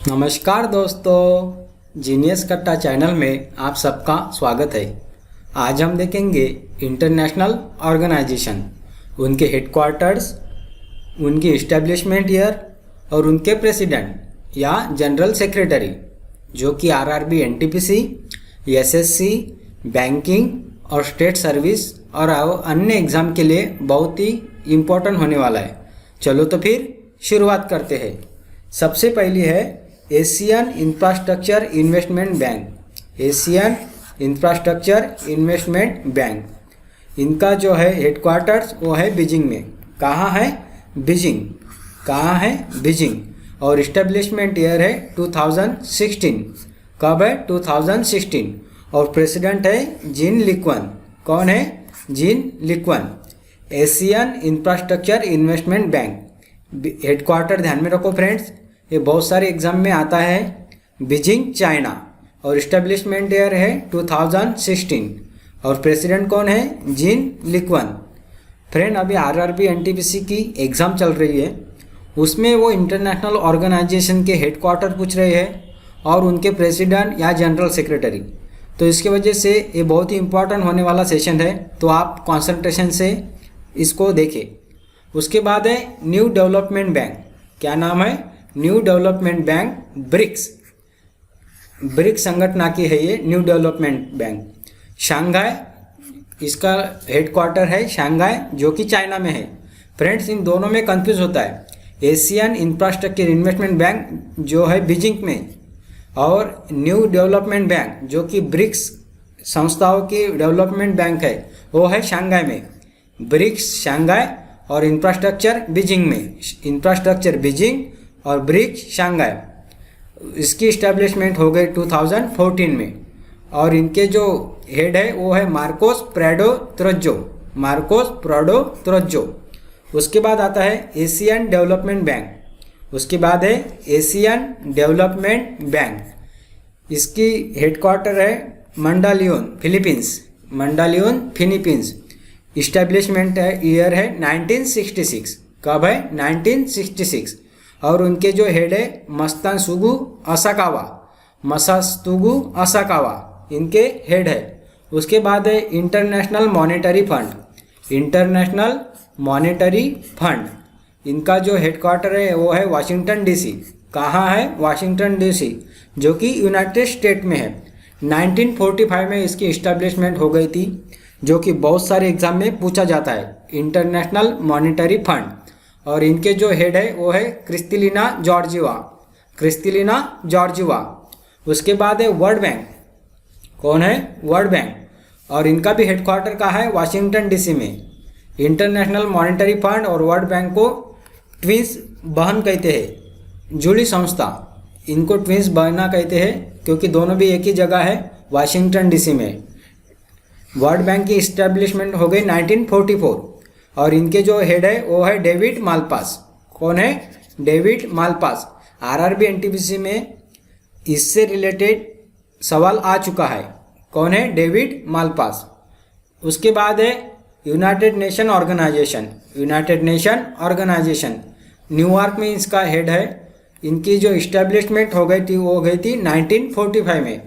नमस्कार दोस्तों, जीनियस कट्टा चैनल में आप सबका स्वागत है। आज हम देखेंगे इंटरनेशनल ऑर्गेनाइजेशन, उनके हेडक्वार्टर्स, उनकी इस्टेब्लिशमेंट ईयर और उनके प्रेसिडेंट या जनरल सेक्रेटरी, जो कि आरआरबी, एनटीपीसी, एसएससी, बैंकिंग और स्टेट सर्विस और अन्य एग्ज़ाम के लिए बहुत ही इम्पोर्टेंट होने वाला है। चलो तो फिर शुरुआत करते हैं। सबसे पहली है Asian infrastructure investment bank. Asian infrastructure investment bank, इनका जो है हेडक्वार्टर्स वो है बीजिंग में। कहाँ है? बीजिंग। कहाँ है? बीजिंग। और इस्टेब्लिशमेंट ईयर है 2016। कब है? 2016। और प्रेसिडेंट है जिन लिक्वन। कौन है? Jin Liqun. Asian infrastructure investment bank headquarter ध्यान में रखो फ्रेंड्स, ये बहुत सारे एग्जाम में आता है। Beijing, China. और इस्टेब्लिशमेंट ईयर है 2016। और प्रेसिडेंट कौन है? जिन लिक्वन। फ्रेंड, अभी आरआरबी एनटीपीसी की एग्ज़ाम चल रही है, उसमें वो इंटरनेशनल ऑर्गेनाइजेशन के हेडक्वार्टर पूछ रहे हैं और उनके प्रेसिडेंट या जनरल सेक्रेटरी। तो इसके वजह से ये बहुत ही इम्पोर्टेंट होने वाला सेशन है, तो आप कॉन्सेंट्रेशन से इसको देखें। उसके बाद है न्यू डेवलपमेंट बैंक। क्या नाम है? New development bank, BRICS. BRICS संगठन की है ये न्यू डेवलपमेंट बैंक। शंघाई, इसका हेडक्वार्टर है शंघाई, जो कि चाइना में है। फ्रेंड्स, इन दोनों में कंफ्यूज होता है। एशियन इंफ्रास्ट्रक्चर इन्वेस्टमेंट बैंक जो है बीजिंग में, और न्यू डेवलपमेंट बैंक जो कि ब्रिक्स संस्थाओं की डेवलपमेंट बैंक है, वो है शंघाई में। ब्रिक्स शंघाई और इंफ्रास्ट्रक्चर बीजिंग में। इंफ्रास्ट्रक्चर बीजिंग और ब्रिक्स शंघाई। इसकी इस्टेब्लिशमेंट हो गई 2014 में। और इनके जो हेड है वो है मार्कोस प्रेडो त्रोज्जो। मार्कोस प्रेडो त्रोज्जो। उसके बाद आता है एशियन डेवलपमेंट बैंक। उसके बाद है एशियन डेवलपमेंट बैंक। इसकी हेडक्वार्टर है मंडालियोन, फिलीपींस। मंडालियोन, फिलीपींस। इस्टेब्लिशमेंट ईयर है 1966। कब है? 1966। और उनके जो हेड है मसात्सुगु असाकावा। मसात्सुगु असाकावा इनके हेड है। उसके बाद है international monetary fund. International monetary fund, इनका जो हेडक्वार्टर है वो है वाशिंगटन डीसी। कहाँ है? वाशिंगटन डीसी, जो कि यूनाइटेड स्टेट में है। 1945 में इसकी इस्टेब्लिशमेंट हो गई थी, जो कि बहुत सारे एग्जाम में पूछा जाता है। International monetary fund. और इनके जो हेड है वो है क्रिस्टलिना जॉर्जिवा। Kristalina Georgieva. उसके बाद है वर्ल्ड बैंक। कौन है? World bank. और इनका भी हेडक्वार्टर कहाँ है? वाशिंगटन डीसी में। इंटरनेशनल मॉनेटरी फंड और वर्ल्ड बैंक को ट्विंस बहन कहते हैं, जुड़ी संस्था। इनको ट्विंस बहना कहते हैं क्योंकि दोनों भी एक ही जगह है, वाशिंगटन डीसी में। वर्ल्ड बैंक की इस्टेब्लिशमेंट हो गई 1944। और इनके जो हेड है वो है डेविड मालपास। कौन है? David Malpass. आरआरबी एनटीपीसी में इससे रिलेटेड सवाल आ चुका है। कौन है? David Malpass. उसके बाद है United nation organization. United nation organization New York में इसका हेड है। इनकी जो इस्टेब्लिशमेंट हो गई थी वो हो गई थी 1945 में।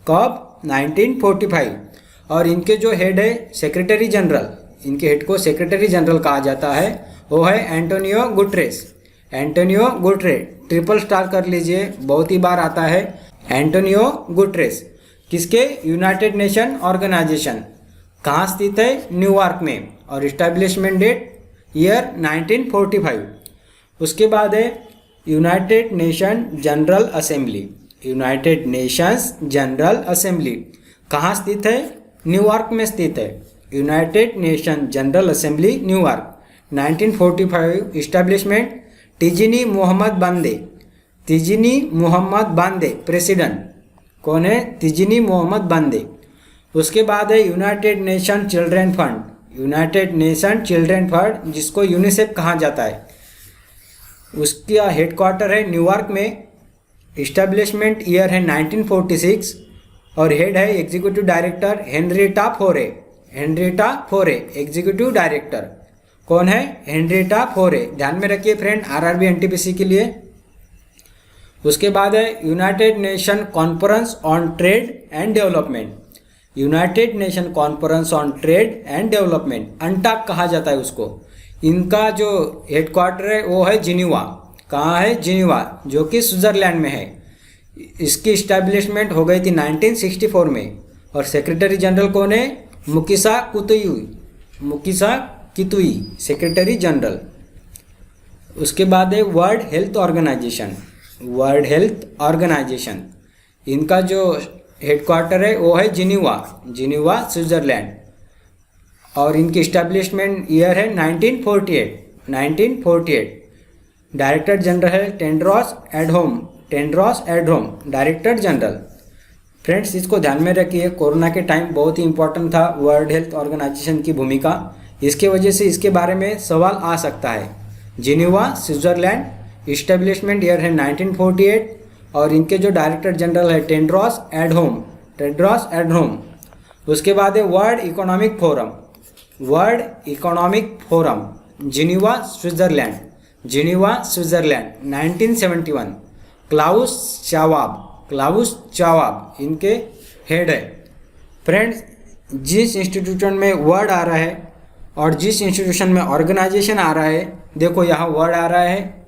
कब? 1945। और इनके जो हेड है सेक्रेटरी जनरल, इनके हेड को सेक्रेटरी जनरल कहा जाता है, वो है Antonio Guterres. Antonio Guterres, triple star कर लीजिए, बहुत ही बार आता है। एंटोनियो गुटरेस किसके? United nation organization. कहाँ स्थित है? न्यूयॉर्क में। और इस्टेब्लिशमेंट डेट ईयर 1945। उसके बाद है United Nation General Assembly. United Nations General Assembly कहाँ स्थित है? न्यूयॉर्क में स्थित है। United Nation General Assembly, New York. 1945 establishment Tijjani Muhammad Bande. Tijjani Muhammad बांदे प्रेसिडेंट। कौन है? तिजनी मोहम्मद बांदे। उसके बाद है United nation children fund. United nation children fund, जिसको यूनिसेफ कहा जाता है, उसका हेडक्वार्टर है न्यूयॉर्क में। इस्टेब्लिशमेंट ईयर है 1946। और हेड है एग्जीक्यूटिव डायरेक्टर हेनरिटा फोरे। हेनरिटा फोरे एग्जीक्यूटिव डायरेक्टर। कौन है? हेनरिटा फोरे। ध्यान में रखिए फ्रेंड, आरआरबी एनटीपीसी के लिए। उसके बाद है United Nation conference on trade and development. United Nation conference on trade and development, अंटाक कहा जाता है उसको। इनका जो हेडक्वार्टर है वो है जिनीवा। कहाँ है? जिनीवा, जो कि स्विट्ज़रलैंड में है। इसकी इस्टेब्लिशमेंट हो गई थी 1964 में। और सेक्रेटरी जनरल कौन है? Mukhisa Kituyi secretary general. उसके बाद है world health organization. World health organization, इनका जो हेडक्वार्टर है वो है जिनीवा स्विट्ज़रलैंड। और इनकी इस्टेब्लिशमेंट ईयर है 1948। डायरेक्टर जनरल है टेड्रोस एडहोम डायरेक्टर जनरल। फ्रेंड्स, इसको ध्यान में रखिए, कोरोना के टाइम बहुत ही इंपॉर्टेंट था वर्ल्ड हेल्थ ऑर्गेनाइजेशन की भूमिका। इसके वजह से इसके बारे में सवाल आ सकता है। जिनीवा स्विट्ज़रलैंड, इस्टेब्लिशमेंट ईयर है 1948। और इनके जो डायरेक्टर जनरल है टेड्रोस एडहोम। उसके बाद है World Economic Forum Geneva Switzerland 1971। Klaus Schwab इनके हेड है। फ्रेंड्स, जिस इंस्टीट्यूशन में वर्ड आ रहा है और जिस इंस्टीट्यूशन में ऑर्गेनाइजेशन आ रहा है, देखो यहाँ वर्ड आ रहा है,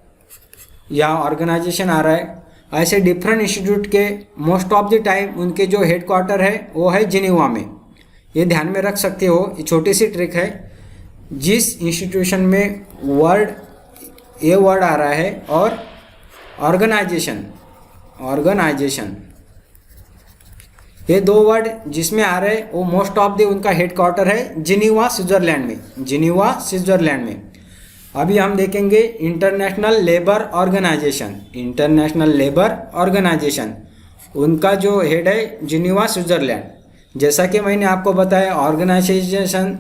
यहाँ ऑर्गेनाइजेशन आ रहा है। ऐसे डिफरेंट इंस्टीट्यूट के मोस्ट ऑफ द टाइम उनके जो हेडक्वार्टर है वो है जिनीवा में। ये ध्यान में रख सकते हो, ये छोटी सी ट्रिक है। जिस इंस्टीट्यूशन में ये वर्ड आ रहा है और ऑर्गेनाइजेशन, ये दो वर्ड जिसमें आ रहे हैं वो मोस्ट ऑफ द उनका हेडक्वार्टर है जिनीवा स्विट्ज़रलैंड में। अभी हम देखेंगे इंटरनेशनल लेबर ऑर्गेनाइजेशन, उनका जो हेड है जिनीवा स्विट्ज़रलैंड। जैसा कि मैंने आपको बताया, ऑर्गेनाइजेशन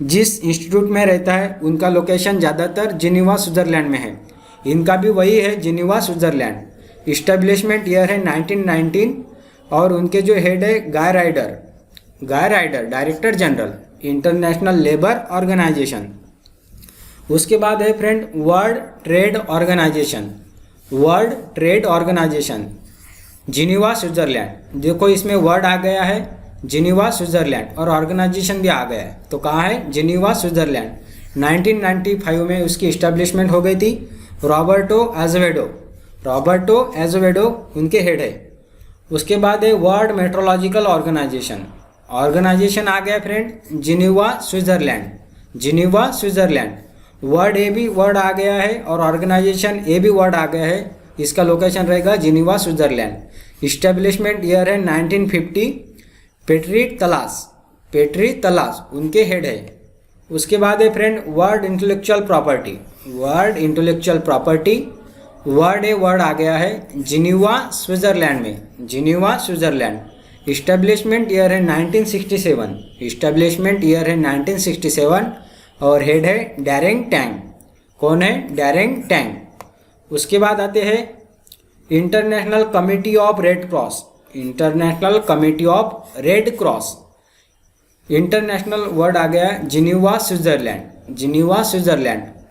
जिस इंस्टीट्यूट में रहता है उनका लोकेशन ज़्यादातर जिनीवा स्विट्ज़रलैंड में है। इनका भी वही है, जिनीवा स्विट्ज़रलैंड। इस्टेब्लिशमेंट ईयर है 1919। और उनके जो हेड है Guy Ryder director general International Labour Organisation. उसके बाद है friend World Trade Organisation Geneva Switzerland. देखो इसमें वर्ड आ गया है जिनीवा स्विट्ज़रलैंड और ऑर्गेनाइजेशन भी आ गया है, तो कहाँ है? Geneva Switzerland. 1995 में उसकी इस्टेब्लिशमेंट हो गई थी। रॉबर्टो एजोवेडो उनके हेड है। उसके बाद है वर्ल्ड मेट्रोलॉजिकल ऑर्गेनाइजेशन आ गया friend Geneva Switzerland. Word a भी वर्ड आ गया है और ऑर्गेनाइजेशन ए भी वर्ड आ गया है। इसका लोकेशन रहेगा जिनीवा स्विट्ज़रलैंड। इस्टेब्लिशमेंट ईयर है 1950। पेट्री तलास उनके हेड है। उसके बाद है friend World Intellectual Property. Word आ गया है जिनीवा स्विट्ज़रलैंड। इस्टेब्लिशमेंट ईयर है 1967। और हेड है डैरेंग टैंग। कौन है? Daren Tang. उसके बाद आते हैं International Committee of Red Cross. International word आ गया जिनीवा स्विट्ज़रलैंड।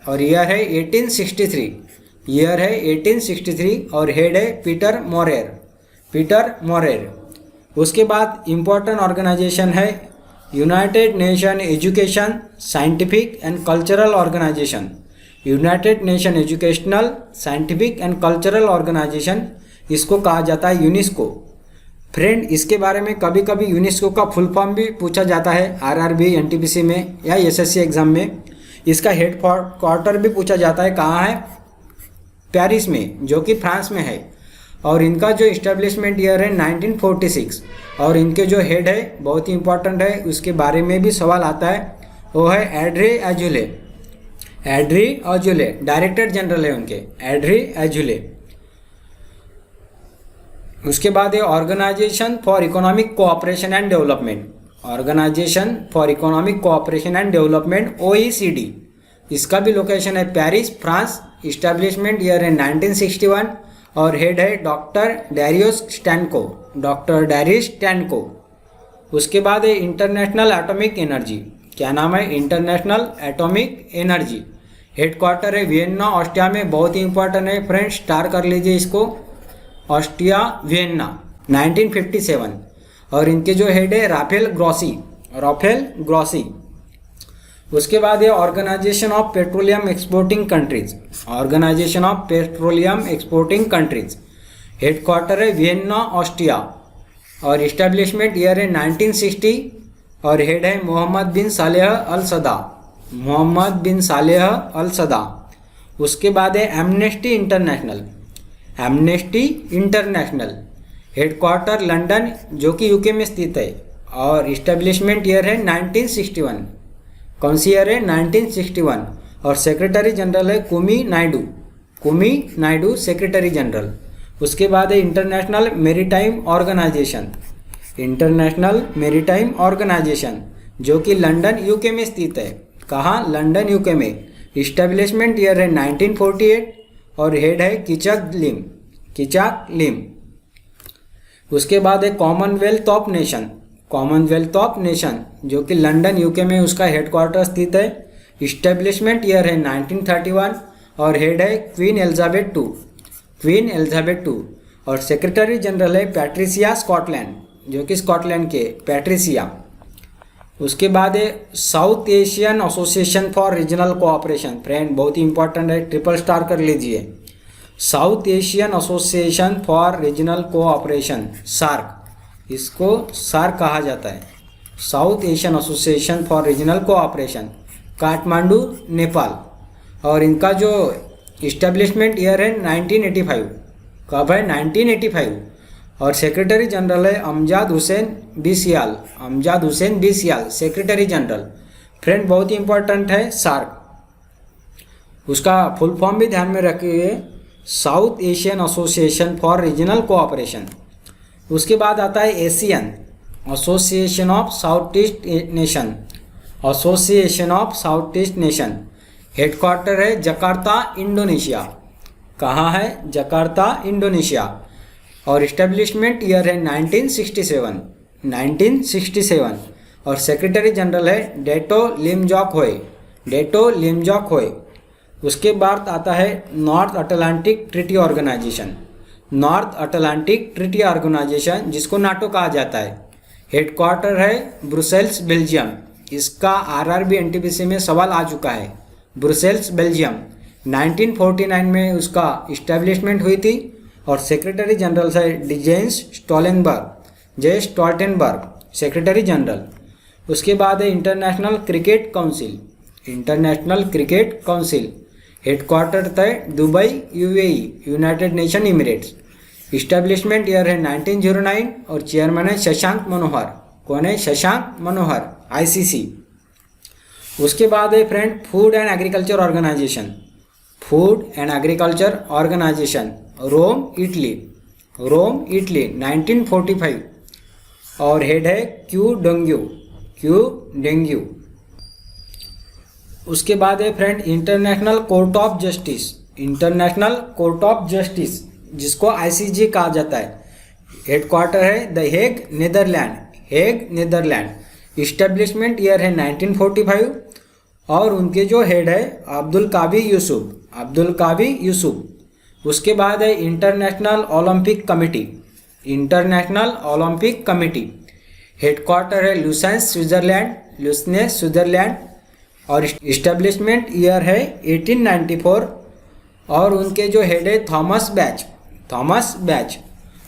और ईयर है 1863। और हेड है पीटर मोरेर। उसके बाद इम्पोर्टेंट ऑर्गेनाइजेशन है United nation education scientific and cultural organization. इसको कहा जाता है यूनेस्को। फ्रेंड, इसके बारे में कभी कभी यूनेस्को का फुल फॉर्म भी पूछा जाता है आरआरबी, एनटीपीसी में या एसएससी एग्जाम में। इसका हेड क्वार्टर भी पूछा जाता है, कहाँ है? पेरिस में, जो कि फ्रांस में है। और इनका जो इस्टेब्लिशमेंट ईयर है 1946। और इनके जो हेड है बहुत ही इंपॉर्टेंट है, उसके बारे में भी सवाल आता है, वो है एड्री एजुले डायरेक्टर जनरल है उनके, एड्री एजुले। उसके बाद है organization for economic cooperation and development OECD। इसका भी लोकेशन है पेरिस, फ्रांस। इस्टेब्लिशमेंट ईयर है 1961। और हेड है डॉक्टर डैरियस स्टैनको। उसके बाद है इंटरनेशनल एटॉमिक एनर्जी। क्या नाम है? International atomic energy. हेडक्वार्टर है वियना, ऑस्ट्रिया में। बहुत ही इंपॉर्टेंट है फ्रेंड्स, स्टार कर लीजिए इसको। Austria Vienna 1957। और इनके जो हेड है राफेल ग्रॉसी। उसके बाद है organization of petroleum exporting countries, headquarter है वियना ऑस्ट्रिया और इस्टेब्लिशमेंट ईयर है 1960 और हेड है मोहम्मद बिन सालेह अल सदा। उसके बाद है एमनेस्टी इंटरनेशनल, हेडक्वार्टर लंदन जो कि यूके में स्थित है और इस्टेब्लिशमेंट ईयर है 1961। कौन सी ईयर है? 1961। और सेक्रेटरी जनरल है कुमी नायडू सेक्रेटरी जनरल। उसके बाद है इंटरनेशनल मेरीटाइम ऑर्गेनाइजेशन जो कि लंदन यूके में स्थित है। कहाँ? लंदन यूके में। इस्टेब्लिशमेंट ईयर है 1948 और हेड है किचाक लिम। उसके बाद है कॉमनवेल्थ ऑफ नेशन जो कि लंदन यूके में उसका हेडक्वार्टर स्थित है। इस्टेब्लिशमेंट ईयर है 1931 और हेड है क्वीन एलिजाबेथ टू और सेक्रेटरी जनरल है पैट्रिसिया स्कॉटलैंड जो कि स्कॉटलैंड के पैट्रिसिया। उसके बाद है South Asian association for regional cooperation. Friend बहुत ही इंपॉर्टेंट है, ट्रिपल स्टार कर लीजिए। South Asian association for regional cooperation, SAARC, इसको सार्क कहा जाता है। South Asian association for regional cooperation, Kathmandu Nepal. और इनका जो इस्टेब्लिशमेंट ईयर है 1985। कब है? 1985। और सेक्रेटरी जनरल है अमजाद हुसैन बिसियाल सेक्रेटरी जनरल। फ्रेंड बहुत ही इंपॉर्टेंट है सार्क, उसका फुल फॉर्म भी ध्यान में रखिए, south Asian association for regional cooperation. उसके बाद आता है Asian association of south east nation, headquarter है जकार्ता इंडोनेशिया। कहाँ है? Jakarta Indonesia. और इस्टेब्लिशमेंट ईयर है 1967 और सेक्रेटरी जनरल है डेटो लिमजॉक होय। उसके बाद आता है नॉर्थ अटलांटिक ट्रीटी ऑर्गेनाइजेशन जिसको नाटो कहा जाता है। हेडक्वार्टर है ब्रुसेल्स बेल्जियम। इसका आरआरबी एनटीपीसी में सवाल आ चुका है। ब्रुसेल्स बेल्जियम 1949 में उसका इस्टेब्लिशमेंट हुई थी और सेक्रेटरी जनरल है जे स्टोल्टेनबर्ग सेक्रेटरी जनरल। उसके बाद है इंटरनेशनल क्रिकेट काउंसिल, हेडक्वार्टर है Dubai UAE United Nation Emirates. Establishment year है 1909 और चेयरमैन है शशांक मनोहर। कौन है? शशांक मनोहर, आईसीसी। उसके बाद है friend food and agriculture organization, Rome Italy 1945 और हेड है क्यू डेंग्यू। उसके बाद है friend international court of justice जिसको आईसीजे कहा जाता है। हेडक्वार्टर है the Hague Netherland. Establishment year है 1945 और उनके जो हेड है अब्दुल कावी यूसुफ। उसके बाद है इंटरनेशनल ओलंपिक कमिटी, हेडक्वार्टर है लुसेंस स्विट्जरलैंड और इस्टेब्लिशमेंट ईयर है 1894 और उनके जो हेड है थॉमस बैच।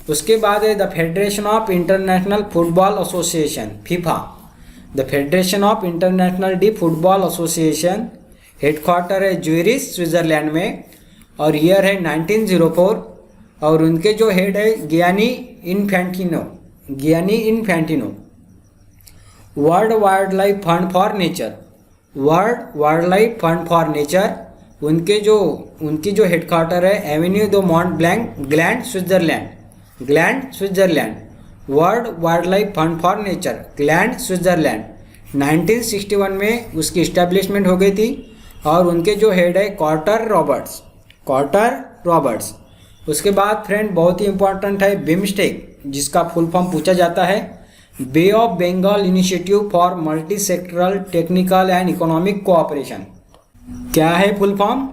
उसके बाद है the federation of international football association, FIFA, the federation of international D football association, headquarter है ज्यूरिख स्विट्जरलैंड में और ईयर है 1904 और उनके जो हेड है Gianni Infantino. World Wildlife Fund for Nature, उनकी जो हेडक्वार्टर है avenue du Mont Blanc, Gland Switzerland. World Wildlife Fund for Nature, Gland Switzerland 1961 में उसकी इस्टेब्लिशमेंट हो गई थी और उनके जो हेड है कॉर्टर रॉबर्ट्स। उसके बाद फ्रेंड बहुत ही इंपॉर्टेंट है बिमस्टेक जिसका फुल फॉर्म पूछा जाता है, Bay of Bengal Initiative for Multi Sectoral Technical and Economic Cooperation. क्या है full form?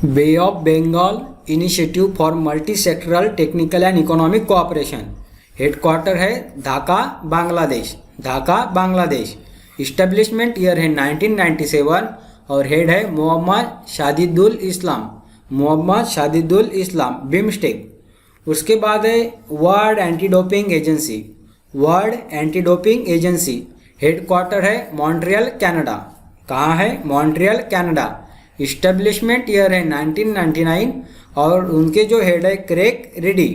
Bay of Bengal Initiative for Multi Sectoral Technical and Economic Cooperation, headquarter है ढाका बांग्लादेश, ढाका बांग्लादेश। इस्टेब्लिशमेंट ईयर है 1997 और हेड है मोहम्मद शादिदुल इस्लाम, मोहम्मद शादिदुल इस्लाम, बिमस्टेक। उसके बाद है World Anti Doping Agency, World Anti Doping agency, headquarter है मॉन्ट्रियल कनाडा। कहाँ है? Montreal Canada. इस्टेब्लिशमेंट ईयर है 1999 और उनके जो हेड है क्रेग रिडी,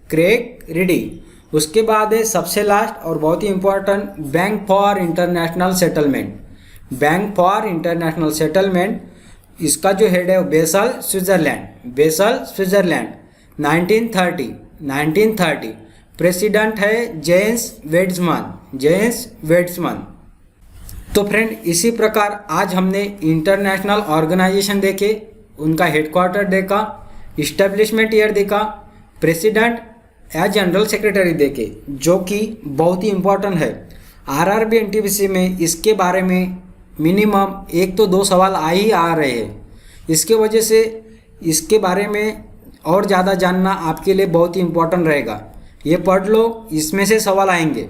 क्रेग रिडी। उसके बाद है सबसे लास्ट और बहुत ही important Bank for International Settlement, Bank for International Settlement. इसका जो हेड है Basel Switzerland, Basel Switzerland. 1930 president है जेन्स वेड्समन, जेन्स वेड्समन। तो फ्रेंड इसी प्रकार आज हमने इंटरनेशनल ऑर्गेनाइजेशन देखे, उनका हेडक्वार्टर देखा, इस्टेब्लिशमेंट ईयर देखा, प्रेसिडेंट या जनरल सेक्रेटरी देखे, जो कि बहुत ही इम्पोर्टेंट है। आरआरबी एनटीपीसी में इसके बारे में मिनिमम 1 तो 2 सवाल आ रहे हैं। इसके वजह से इसके बारे में और ज़्यादा जानना आपके लिए बहुत ही इम्पोर्टेंट रहेगा। ये पढ़ लो, इसमें से सवाल आएंगे।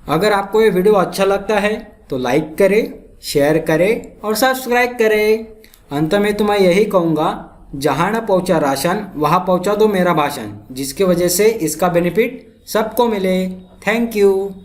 अगर आपको ये वीडियो अच्छा लगता है तो लाइक करें, शेयर करें और सब्सक्राइब करें। अंत में तो मैं यही कहूँगा, जहाँ न पहुँचा राशन वहाँ पहुँचा दो मेरा भाषण, जिसकी वजह से इसका बेनिफिट सबको मिले। Thank you.